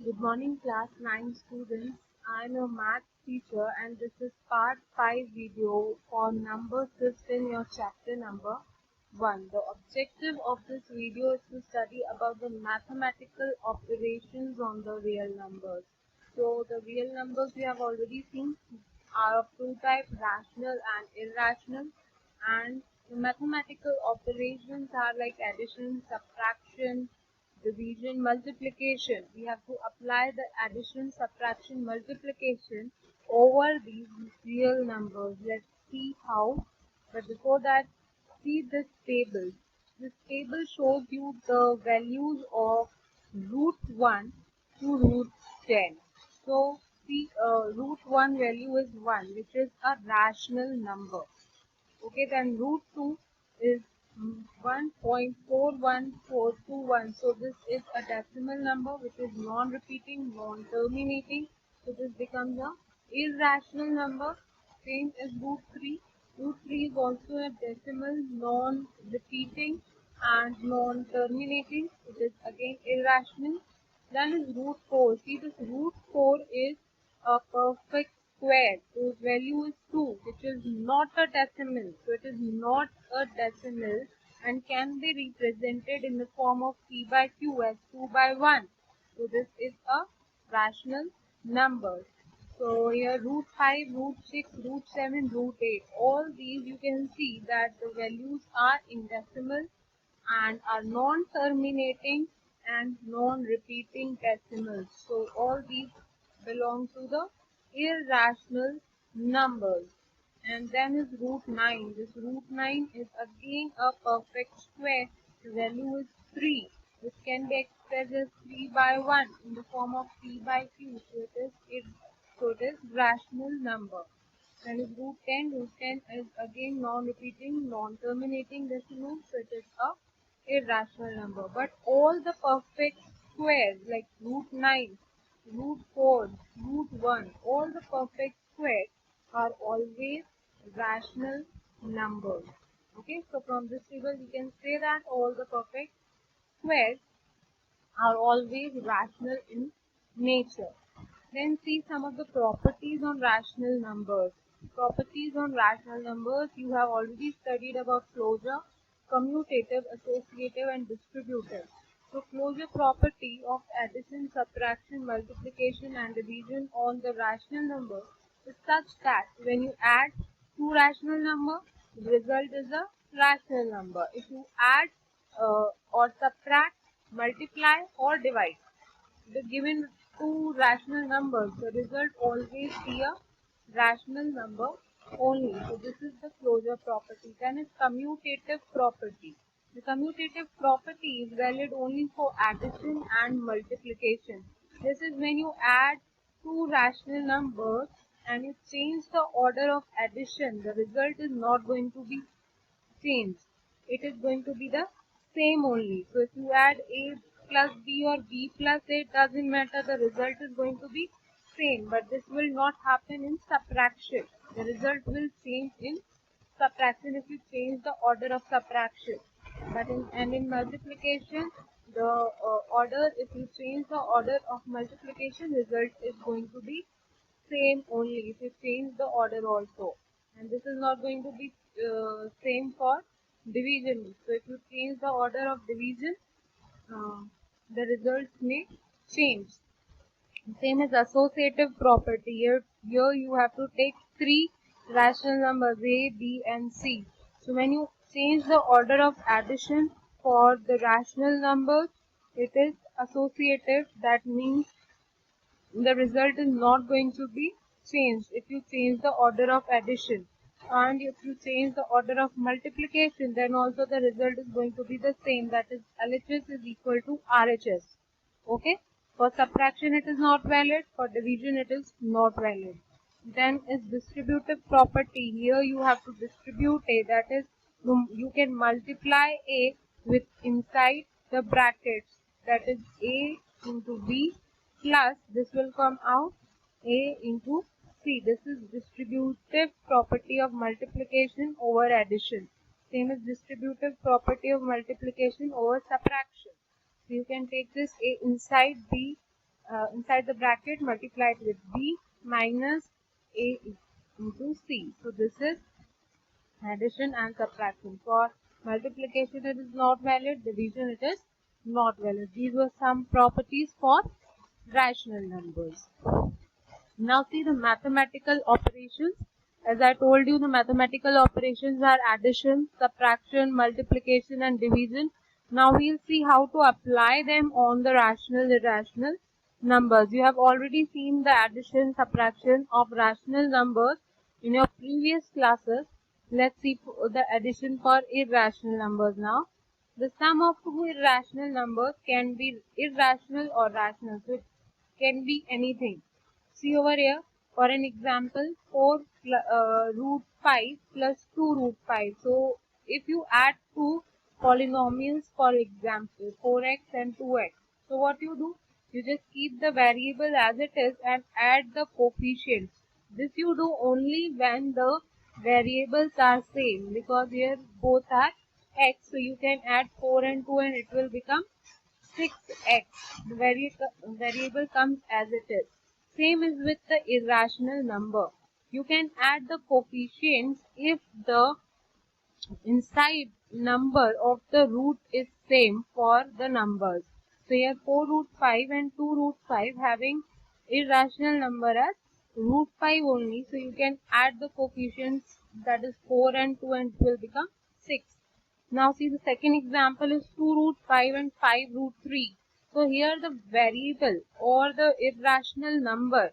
Good morning, class 9 students. I'm a math teacher and this is part 5 video for number system, your chapter number 1. The objective of this video is to study about the mathematical operations on the real numbers. So the real numbers we have already seen are of two types, rational and irrational, and the mathematical operations are like addition, subtraction, division, multiplication. We have to apply the addition, subtraction, multiplication over these real numbers. Let's see how. But before that, see this table. This table shows you the values of root 1 to root 10. So, see, root 1 value is 1, which is a rational number. Okay, then root 2 is 1.41421. So this is a decimal number which is non-repeating, non-terminating. So this becomes a irrational number. Same as root 3. Root 3 is also a decimal, non-repeating and non-terminating. It is again irrational. Then is root 4. See, this root 4 is a perfect square. So value is 2, which is not a decimal. So it is not a decimal and can be represented in the form of p by q as 2 by 1. So this is a rational number. So here root 5, root 6, root 7, root 8. All these you can see that the values are in decimal and are non-terminating and non-repeating decimals. So all these belong to the irrational numbers. And then is root 9. This root 9 is again a perfect square. The value is 3, which can be expressed as 3 by 1 in the form of p by q. So it is rational number. Then is root 10. Root 10 is again non-repeating, non-terminating decimal. So it is a irrational number. But all the perfect squares like root 9, root 4, root 1, all the perfect squares are always rational numbers. Okay, so from this table we can say that all the perfect squares are always rational in nature. Then see some of the properties on rational numbers. Properties on rational numbers, you have already studied about closure, commutative, associative and distributive. So closure property of addition, subtraction, multiplication and division on the rational number is such that when you add two rational numbers, the result is a rational number. If you add or subtract, multiply or divide the given two rational numbers, the result always be a rational number only. So this is the closure property. Then is commutative property. The commutative property is valid only for addition and multiplication. This is when you add two rational numbers and you change the order of addition, the result is not going to be changed. It is going to be the same only. So if you add a plus b or b plus a, it doesn't matter, the result is going to be same. But this will not happen in subtraction. The result will change in subtraction if you change the order of subtraction. But in multiplication, the order, if you change the order of multiplication, result is going to be same only if you change the order also. And this is not going to be same for division. So if you change the order of division, uh, the results may change. Same as associative property. Here you have to take three rational numbers A, B and C. So when you change the order of addition for the rational numbers, it is associative. That means the result is not going to be changed if you change the order of addition. And if you change the order of multiplication, then also the result is going to be the same. That is LHS is equal to RHS. Okay. For subtraction it is not valid. For division it is not valid. Then is distributive property. Here you have to distribute A. That is you can multiply A with inside the brackets. That is A into B plus this will come out A into C. This is distributive property of multiplication over addition. Same as distributive property of multiplication over subtraction. So you can take this A inside B inside the bracket, multiply it with b minus a into c. So this is addition and subtraction. For multiplication it is not valid, division it is not valid. These were some properties for rational numbers. Now see the mathematical operations. As I told you, the mathematical operations are addition, subtraction, multiplication and division. Now we'll see how to apply them on the rational, irrational numbers. You have already seen the addition, subtraction of rational numbers in your previous classes. Let's see the addition for irrational numbers now. The sum of two irrational numbers can be irrational or rational. So it can be anything. See over here, for an example, 4 root 5 plus 2 root 5. So if you add two polynomials, for example 4x and 2x, so what you do, you just keep the variable as it is and add the coefficients. This you do only when the variables are same, because here both are x, so you can add 4 and 2 and it will become 6x. The variable comes as it is. Same is with the irrational number. You can add the coefficients if the inside number of the root is same for the numbers. So here 4 root 5 and 2 root 5 having irrational number as root 5 only. So you can add the coefficients, that is 4 and 2, and it will become 6. Now see the second example is 2 root 5 and 5 root 3. So here the variable or the irrational number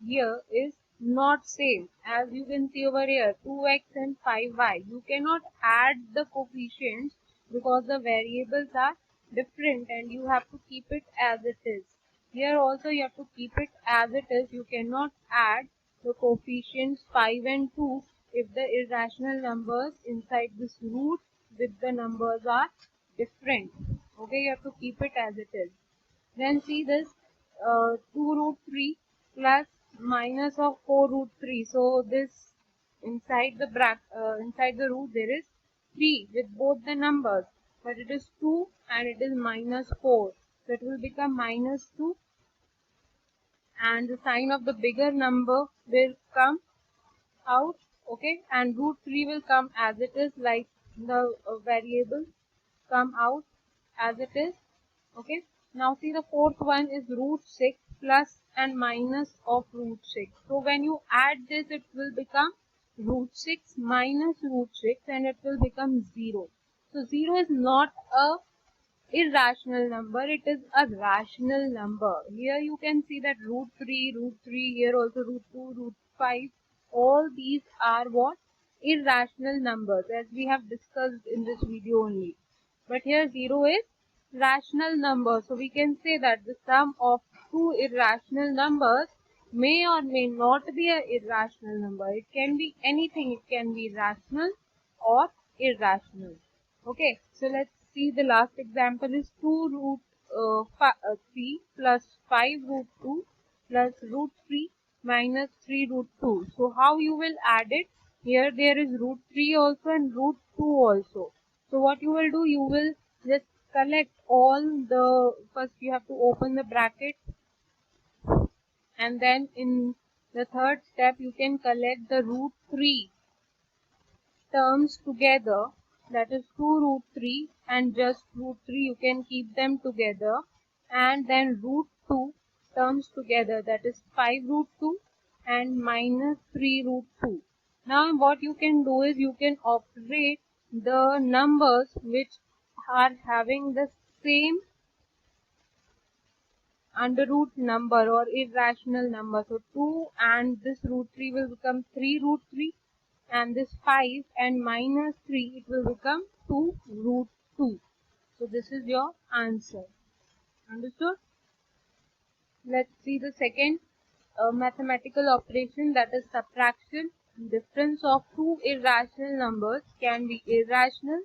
here is not same. As you can see over here, 2x and 5y. You cannot add the coefficients because the variables are different and you have to keep it as it is. Here also you have to keep it as it is. You cannot add the coefficients 5 and 2 if the irrational numbers inside this root with the numbers are different. Okay, you have to keep it as it is. Then see this 2 root 3 plus minus of 4 root 3. So this inside the root there is 3 with both the numbers, but it is 2 and it is minus 4. So it will become minus 2 and the sign of the bigger number will come out. Okay, and root 3 will come as it is, like the variable come out as it is. Okay, now see the fourth one is root 6 plus and minus of root 6. So when you add this, it will become root 6 minus root 6 and it will become 0. So 0 is not a irrational number, it is a rational number. Here you can see that root 3, here also root 2, root 5, all these are what? Irrational numbers, as we have discussed in this video only. But here 0 is rational number. So we can say that the sum of two irrational numbers may or may not be an irrational number. It can be anything. It can be rational or irrational. Okay, so let's see the last example is 2 root 3 plus 5 root 2 plus root 3 minus 3 root 2. So how you will add it? Here there is root 3 also and root 2 also. So what you will do, you will just collect all the, first you have to open the bracket and then in the third step you can collect the root 3 terms together, that is 2 root 3 and just root 3, you can keep them together, and then root 2 terms together, that is 5 root 2 and minus 3 root 2. Now what you can do is you can operate the numbers which are having the same under root number or irrational number. So 2 and this root 3 will become 3 root 3 and this 5 and minus 3 it will become 2 root 2. So this is your answer. Understood? Let's see the second mathematical operation, that is subtraction. Difference of two irrational numbers can be irrational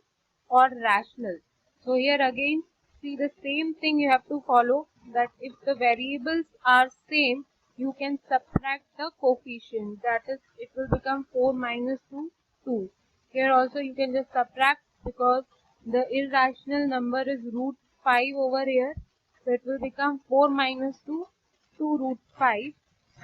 or rational. So here again see the same thing you have to follow, that if the variables are same you can subtract the coefficient, that is it will become 4 minus 2, 2. Here also you can just subtract because the irrational number is root 5 over here. So it will become 4 minus 2 2 root 5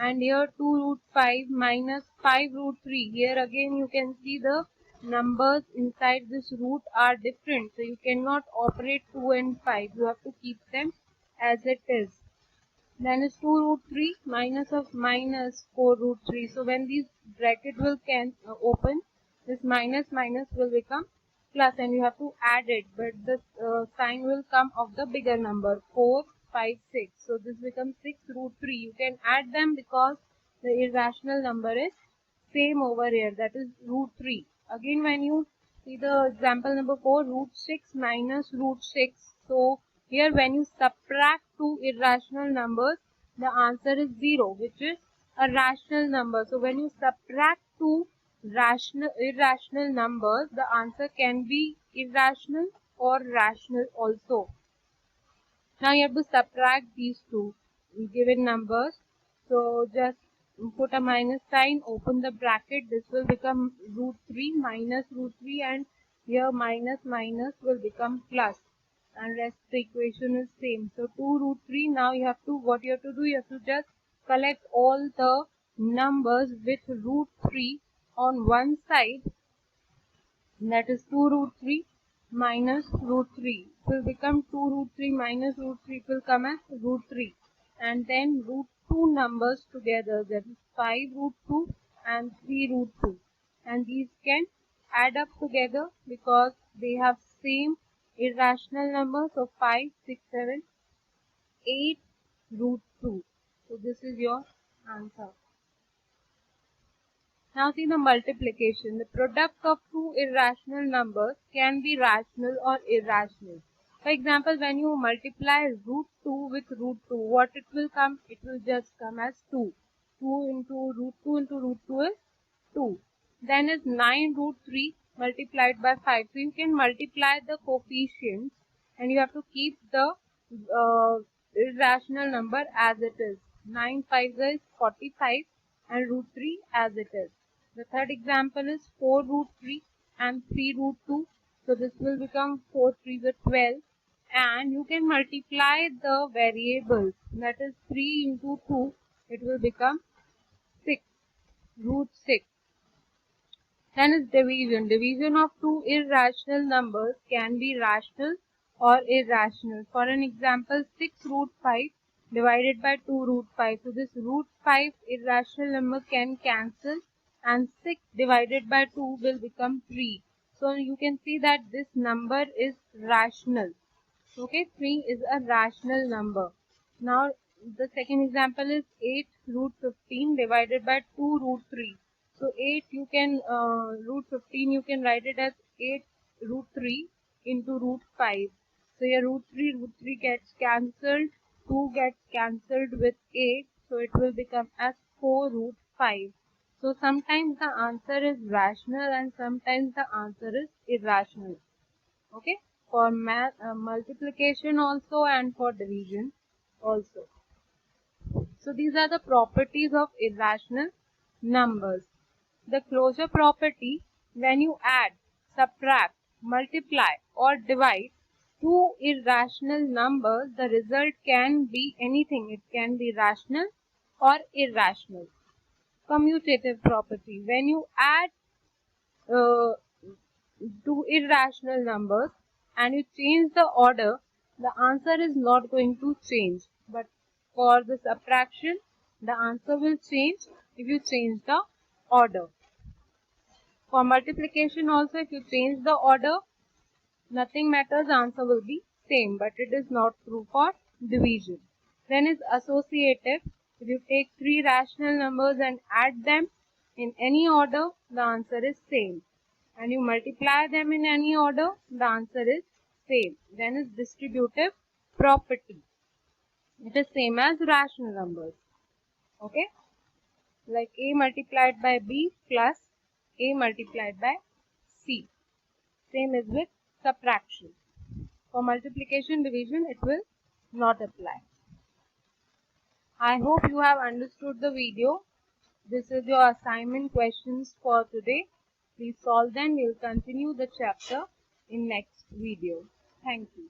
and here 2 root 5 minus 5 root 3. Here again you can see the numbers inside this root are different. So you cannot operate 2 and 5. You have to keep them as it is. Then is 2 root 3 minus of minus 4 root 3. So when these bracket will open, this minus will become plus and you have to add it. But the sign will come of the bigger number 4, 5, 6. So this becomes 6 root 3. You can add them because the irrational number is same over here, that is root 3. Again when you see the example number 4, root 6 minus root 6. So here when you subtract two irrational numbers, the answer is 0, which is a rational number. So when you subtract two irrational numbers, the answer can be irrational or rational also. Now you have to subtract these two given numbers. So just put a minus sign, open the bracket, this will become root 3 minus root 3 and here minus will become plus and rest the equation is same. So 2 root 3, now you have to, what you have to do, you have to just collect all the numbers with root 3 on one side, that is 2 root 3 minus root 3. It will become 2 root 3 minus root 3, it will come as root 3. And then root 2 numbers together, that is 5 root 2 and 3 root 2. And these can add up together because they have same irrational numbers of 5, 6, 7, 8 root 2. So this is your answer. Now see the multiplication. The product of two irrational numbers can be rational or irrational. For example, when you multiply root 2 with root 2, what it will come? It will just come as 2. 2 into root 2 is 2. Then is 9 root 3 multiplied by 5. So you can multiply the coefficients and you have to keep the irrational number as it is. 9 5 is 45 and root 3 as it is. The third example is 4 root 3 and 3 root 2. So this will become 4 3 is 12 and you can multiply the variables, that is 3 into 2, it will become 6, root 6. Then is division. Division of two irrational numbers can be rational or irrational. For an example, 6 root 5 divided by 2 root 5. So this root 5 irrational number can cancel and 6 divided by 2 will become 3. So you can see that this number is rational. Okay, 3 is a rational number. Now the second example is 8 root 15 divided by 2 root 3. So 8 you can root 15 you can write it as 8 root 3 into root 5. So your root 3 gets cancelled, 2 gets cancelled with 8. So it will become as 4 root 5. So sometimes the answer is rational and sometimes the answer is irrational. Okay, for multiplication also and for division also. So these are the properties of irrational numbers. The closure property, when you add, subtract, multiply or divide two irrational numbers, the result can be anything. It can be rational or irrational. Commutative property, when you add two irrational numbers and you change the order, the answer is not going to change. But for the subtraction, the answer will change if you change the order. For multiplication also, if you change the order, nothing matters, answer will be same, but it is not true for division. Then is associative. If you take three rational numbers and add them in any order, the answer is same. And you multiply them in any order, the answer is same. Then is distributive property. It is same as rational numbers. Okay, like A multiplied by B plus A multiplied by C. Same is with subtraction. For multiplication, division, it will not apply. I hope you have understood the video. This is your assignment questions for today. Please solve them. We will continue the chapter in next video. Thank you.